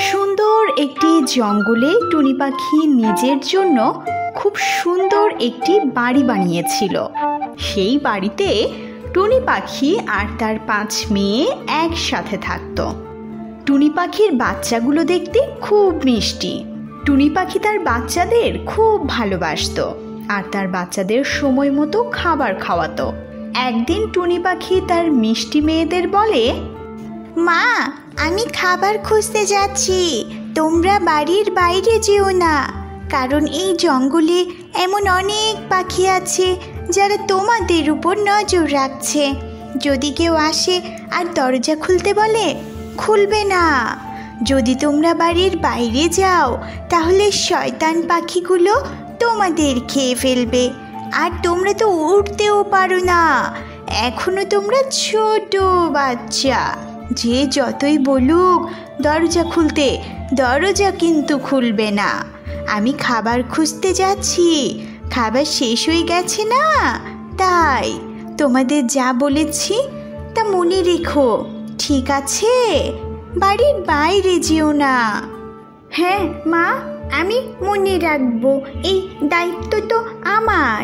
সুন্দর একটি জঙ্গলে টুনি পাখি নিজের জন্য খুব সুন্দর একটি বাড়ি বানিয়েছিল। সেই বাড়িতে টুনি পাখি আর তার 5 মেয়ে একসাথে থাকত। টুনি পাখির বাচ্চাগুলো দেখতে খুব মিষ্টি। টুনি পাখি তার বাচ্চাদের খুব ভালোবাসতো আর তার বাচ্চাদের সময় মতো খাবার খাওয়াতো। একদিন টুনি পাখি তার মিষ্টি মেয়েদের বলে, মা, আমি খাবার খুঁজতে যাচ্ছি, তোমরা বাড়ির বাইরে যেও না, কারণ এই জঙ্গলে এমন অনেক পাখি আছে যারা তোমাদের উপর নজর রাখছে। যদি কেউ আসে আর দরজা খুলতে বলে, খুলবে না। যদি তোমরা বাড়ির বাইরে যাও তাহলে শয়তান পাখিগুলো তোমাদের খেয়ে ফেলবে, আর তোমরা তো উঠতেও পারো না, এখনো তোমরা ছোট বাচ্চা। যে যতই বলুক দরজা খুলতে, দরজা কিন্তু খুলবে না। আমি খাবার খুঁজতে যাচ্ছি, খাবার শেষ হয়ে গেছে না, তাই তোমাদের যা বলেছি তা মনে রেখো, ঠিক আছে? বাড়ির বাইরে যেও না। হ্যাঁ মা, আমি মনে রাখবো। এই দায়িত্ব তো আমার,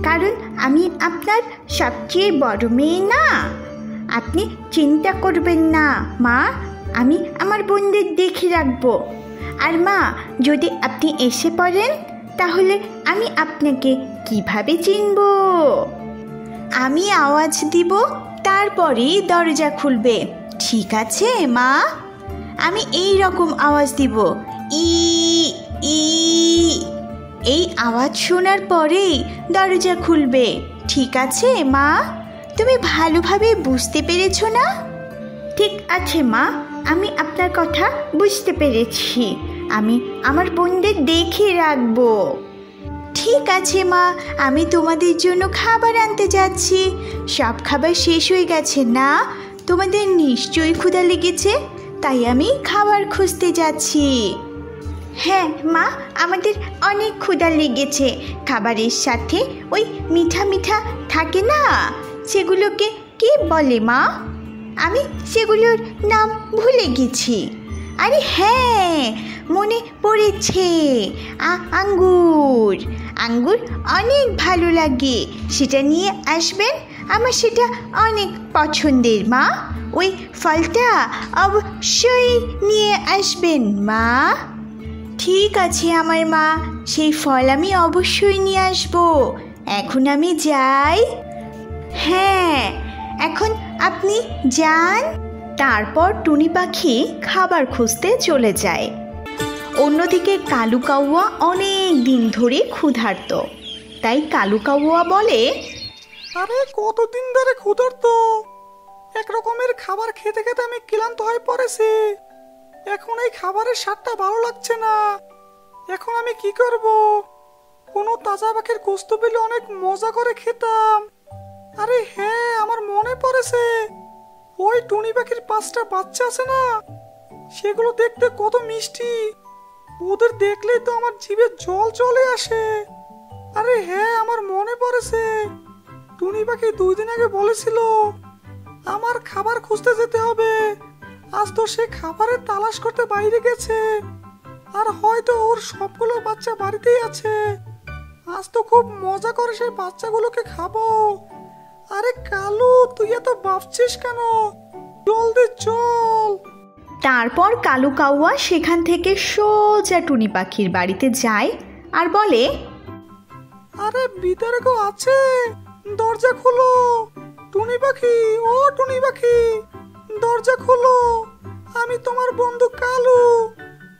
কারণ আমি আপনার সবচেয়ে বড় মেয়ে না। আপনি চিন্তা করবেন না মা, আমি আমার বোনদের দেখে রাখবো। আর মা, যদি আপনি এসে পড়েন তাহলে আমি আপনাকে কিভাবে চিনব? আমি আওয়াজ দিব, তারপরেই দরজা খুলবে, ঠিক আছে মা? আমি এই রকম আওয়াজ দিব, ই ই। এই আওয়াজ শোনার পরেই দরজা খুলবে, ঠিক আছে মা? তুমি ভালোভাবে বুঝতে পেরেছো না? ঠিক আছে মা, আমি আপনার কথা বুঝতে পেরেছি। আমি আমার বোনদের দেখে রাখবো। ঠিক আছে মা, আমি তোমাদের জন্য খাবার আনতে যাচ্ছি। সব খাবার শেষ হয়ে গেছে না? তোমাদের নিশ্চয়ই ক্ষুধা লেগেছে, তাই আমি খাবার খুঁজতে যাচ্ছি। হ্যাঁ মা, আমাদের অনেক ক্ষুধা লেগেছে। খাবারের সাথে ওই মিঠা মিঠা থাকে না, সেগুলোকে কি বলে মা? আমি সেগুলোর নাম ভুলে গেছি। আরে হ্যাঁ, মনে পড়েছে, আঙ্গুর। আঙ্গুর অনেক ভালো লাগে, সেটা নিয়ে আসবেন। আমার সেটা অনেক পছন্দের মা। ওই ফলটা অবশ্যই নিয়ে আসবেন মা। ঠিক আছে আমার মা, সেই ফল আমি অবশ্যই নিয়ে আসবো। এখন আমি যাই। হ্যাঁ, এখন আপনি যান। তারপর টুনি পাখি খাবার খুঁজতে চলে যায়। অন্যদিকে কালু কাউয়া অনেক দিন ধরে ক্ষুধার্ত, তাই কালু কাউয়া বলে, আরে কতদিন ধরে ক্ষুধার্ত, এক রকমের খাবার খেতে খেতে আমি ক্লান্ত হয়ে পড়েছি। এখন এই খাবারের স্বাদটা ভালো লাগছে না। এখন আমি কি করব? কোনো তাজা পাখির গোশত পেলে অনেক মজা করে খেতাম। আরে হ্যাঁ, আমার মনে পড়েছে, ওই টুনি পাখির 5টা বাচ্চা আছে না, সেগুলো দেখতে কত মিষ্টি। ওদের দেখলেই তো আমার জিভে জল চলে আসে। আরে হ্যাঁ, আমার মনে পড়েছে, টুনি পাখি 2 দিন আগে বলেছিল আমার খাবার খুঁজতে যেতে হবে। আজ তো সে খাবারের তালাশ করতে বাইরে গেছে, আর হয়তো ওর সবগুলো বাচ্চা বাড়িতেই আছে। আজ তো খুব মজা করে সেই বাচ্চাগুলোকে খাবো। আরে কালু, তুই এত ভাবছিস কেন? জলদি চল। তারপর কালু কাউয়া সেখান থেকে সোজা টুনি পাখির বাড়িতে যায় আর বলে, আরে ভিতরে কেউ আছে? দরজা খোলো। টুনি পাখি, ও টুনি পাখি, দরজা খোলো। আমি তোমার বন্ধু কালু,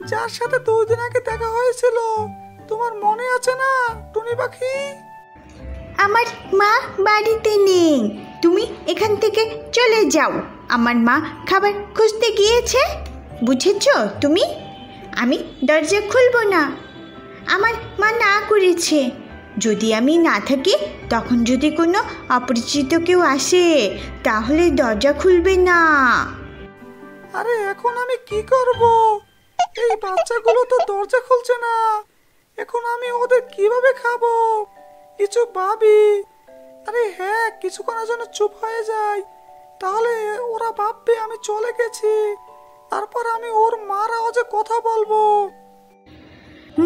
যার সাথে 2 দিন আগে দেখা হয়েছিল। তোমার মনে আছে না টুনি পাখি? আমার মা বাড়িতে নেই, তুমি এখান থেকে চলে যাও। আমার মা খাবার খুঁজতে গিয়েছে, বুঝেছ তুমি? আমি দরজা খুলবো না, আমার মা না করেছে। যদি আমি না থাকি, তখন যদি কোনো অপরিচিত কেউ আসে, তাহলে দরজা খুলবে না। আরে এখন আমি কি করব? এই বাচ্চাগুলো তো দরজা খুলছে না, এখন আমি ওদের কিভাবে খাবো? কিছু ভাবি। আরে হ্যাঁ, কিছুক্ষণের জন্য চুপ হয়ে যাই, তাহলে ওরা ভাববে আমি চলে গেছি। তারপর আমি ওর মার আওয়াজে কথা বলবো।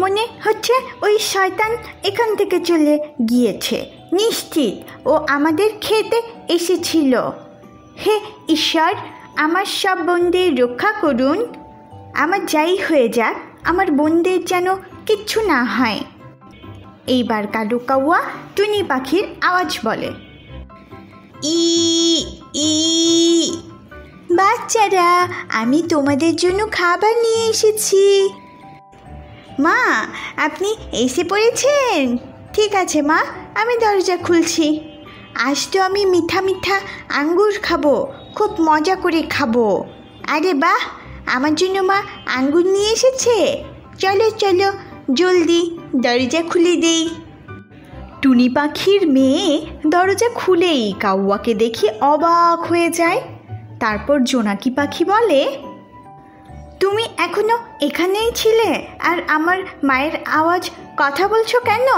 মনে হচ্ছে ওই শয়তান এখান থেকে চলে গিয়েছে, নিশ্চিত ও আমাদের খেতে এসেছিল। হে ঈশ্বর, আমার সব বোনদের রক্ষা করুন। আমার যাই হয়ে যাক, আমার বোনদের যেন কিচ্ছু না হয়। এইবার কালু কাউয়া টুনি পাখির আওয়াজ বলে, ই ই। বাচ্চারা, আমি তোমাদের জন্য খাবার নিয়ে এসেছি। মা, আপনি এসে পড়েছেন? ঠিক আছে মা, আমি দরজা খুলছি। আজ তো আমি মিঠা মিঠা আঙ্গুর খাবো, খুব মজা করে খাবো। আরে বাহ, আমার জন্য মা আঙ্গুর নিয়ে এসেছে। চলো চলো, জলদি দরজা খুলে দেই। টুনি পাখির মেয়ে দরজা খুলেই কাউয়াকে দেখে অবাক হয়ে যায়। তারপর জোনাকি পাখি বলে, তুমি এখনো এখানেই ছিলে আর আমার মায়ের আওয়াজ কথা বলছো কেন?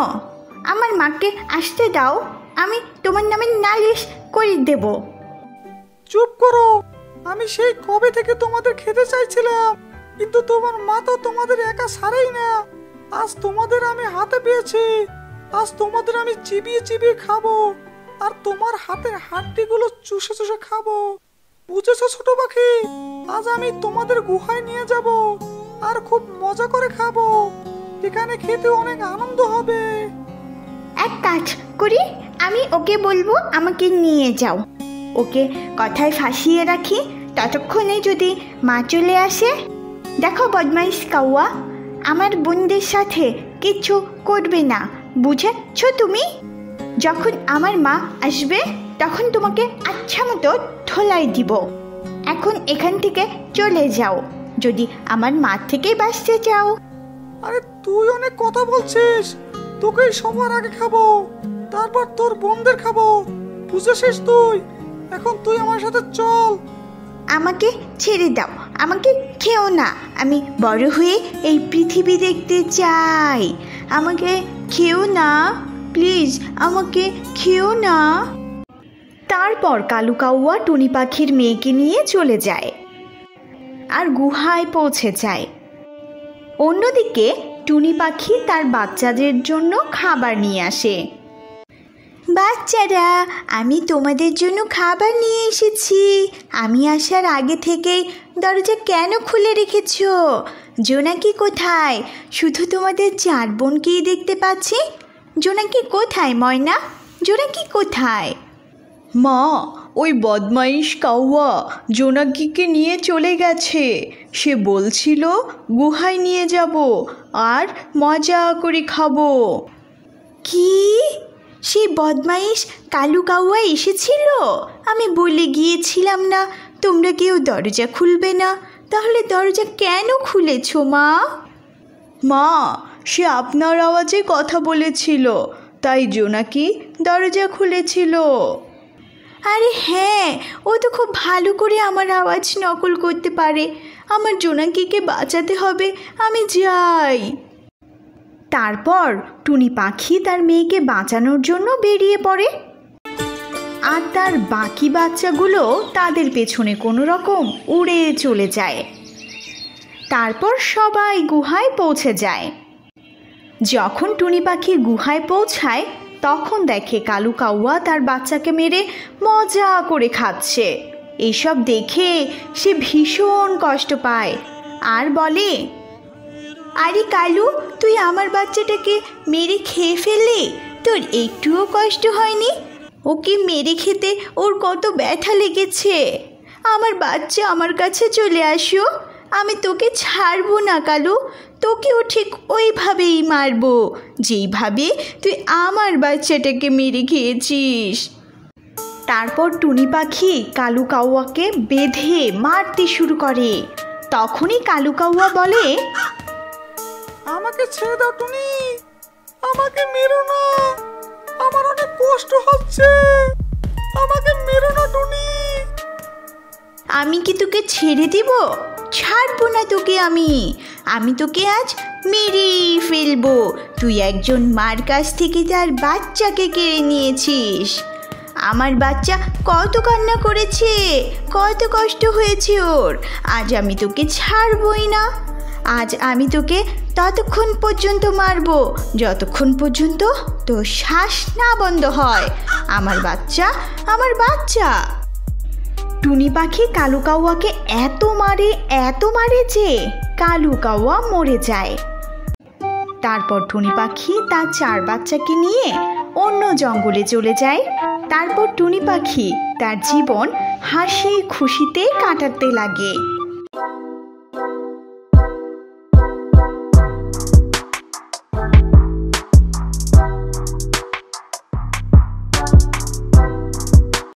আমার মাকে আসতে দাও, আমি তোমার নামে নালিশ করে দেব। চুপ করো, আমি সেই কবে থেকে তোমাদের খেতে চাইছিলাম, কিন্তু তোমার মা তো তোমাদের একা ছাড়েই না। আজ তোমাদের আমি হাতে পেয়েছি, আজ তোমাদের আমি চিবিয়ে চিবিয়ে খাবো আর তোমার হাতের হাড্ডিগুলো চুষে চুষে খাবো। বুঝেছো ছোট পাখি? আজ আমি তোমাদের গুহায় নিয়ে যাব আর খুব মজা করে খাবো। এখানে খেতে অনেক আনন্দ হবে। এক কাজ করি, আমি ওকে বলবো আমাকে নিয়ে যাও। ওকে কথায় ফাঁসিয়ে রাখি, ততক্ষণে যদি মা চলে আসে। দেখো বদমাইশ কাউয়া, আমার বোনদের সাথে কিচ্ছু করবে না, বুঝেছ তুমি? যখন আমার মা আসবে তখন তোমাকে আচ্ছা মতো ধোলাই দিব। এখন এখান থেকে চলে যাও যদি আমার মা থেকে বাঁচতে চাও। আরে তুই অনেক কথা বলছিস, তোকেই সবার আগে খাবো, তারপর তোর বোনদের খাবো, বুঝেছিস তুই? এখন তুই আমার সাথে চল। আমাকে ছেড়ে দাও, আমাকে খেও না। আমি বড় হয়ে এই পৃথিবী দেখতে চাই। আমাকে খেও না, প্লিজ, আমাকে খেও না। তারপর কালু কাউয়া টুনি পাখির মেয়েকে নিয়ে চলে যায় আর গুহায় পৌঁছে যায়। অন্যদিকে টুনি পাখি তার বাচ্চাদের জন্য খাবার নিয়ে আসে। বাচ্চারা, আমি তোমাদের জন্য খাবার নিয়ে এসেছি। আমি আসার আগে থেকেই দরজা কেন খুলে রেখেছ? জোনাকি কোথায়? শুধু তোমাদের 4 বোনকেই দেখতে পাচ্ছি। জোনাকি কোথায় ময়না? জোনাকি কোথায়? মা, ওই বদমাইশ কাউয়া জোনাকিকে নিয়ে চলে গেছে। সে বলছিল গুহায় নিয়ে যাব আর মজা করে খাবো। কি? সেই বদমাইশ কালু কাউয়া এসেছিল? আমি বলে গিয়েছিলাম না তোমরা কেউ দরজা খুলবে না? তাহলে দরজা কেন খুলেছ মা? মা, সে আপনার আওয়াজে কথা বলেছিল, তাই জোনাকি দরজা খুলেছিল। আরে হ্যাঁ, ও তো খুব ভালো করে আমার আওয়াজ নকল করতে পারে। আমার জোনাকিকে বাঁচাতে হবে, আমি যাই। তারপর টুনি পাখি তার মেয়েকে বাঁচানোর জন্য বেরিয়ে পড়ে আর তার বাকি বাচ্চাগুলো তাদের পেছনে কোনো রকম উড়ে চলে যায়। তারপর সবাই গুহায় পৌঁছে যায়। যখন টুনি পাখি গুহায় পৌঁছায় তখন দেখে কালু কাউয়া তার বাচ্চাকে মেরে মজা করে খাচ্ছে। এইসব দেখে সে ভীষণ কষ্ট পায় আর বলে, আরে কালু, তুই আমার বাচ্চাটাকে মেরে খেয়ে ফেললি? তোর একটুও কষ্ট হয়নি? ওকে মেরে খেতে ওর কত ব্যথা লেগেছে। আমার বাচ্চা আমার কাছে চলে আসো, আমি তোকে ছাড়বো না কালু। তোকেও ঠিক ওইভাবেই মারবো যেইভাবে তুই আমার বাচ্চাটাকে মেরে খেয়েছিস। তারপর টুনি পাখি কালু কাউয়াকে বেঁধে মারতে শুরু করে। তখনই কালু কাউয়া বলে, আমাকে ছেড়ে দাও টুনি, আমাকে মেরো না, আমার অনেক কষ্ট হচ্ছে, আমাকে মেরো না টুনি। আমি কি তোকে ছেড়ে দিব? ছাড়বো না তোকে আমি তোকে আজ মেরেই ফেলবো। তুই একজন মার কাছ থেকে তার বাচ্চাকে কেড়ে নিয়েছিস। আমার বাচ্চা কত কান্না করেছে, কত কষ্ট হয়েছে ওর। আজ আমি তোকে ছাড়বই না। আজ আমি তোকে ততক্ষণ পর্যন্ত মারবো যতক্ষণ পর্যন্ত তোর শ্বাস না বন্ধ হয়। আমার বাচ্চা, আমার বাচ্চা। টুনি পাখি কালু কাউয়াকে এত মারে যে কালু কাউয়া মরে যায়। তারপর টুনি পাখি তার 4 বাচ্চাকে নিয়ে অন্য জঙ্গলে চলে যায়। তারপর টুনি পাখি তার জীবন হাসি খুশিতে কাটাতে লাগে।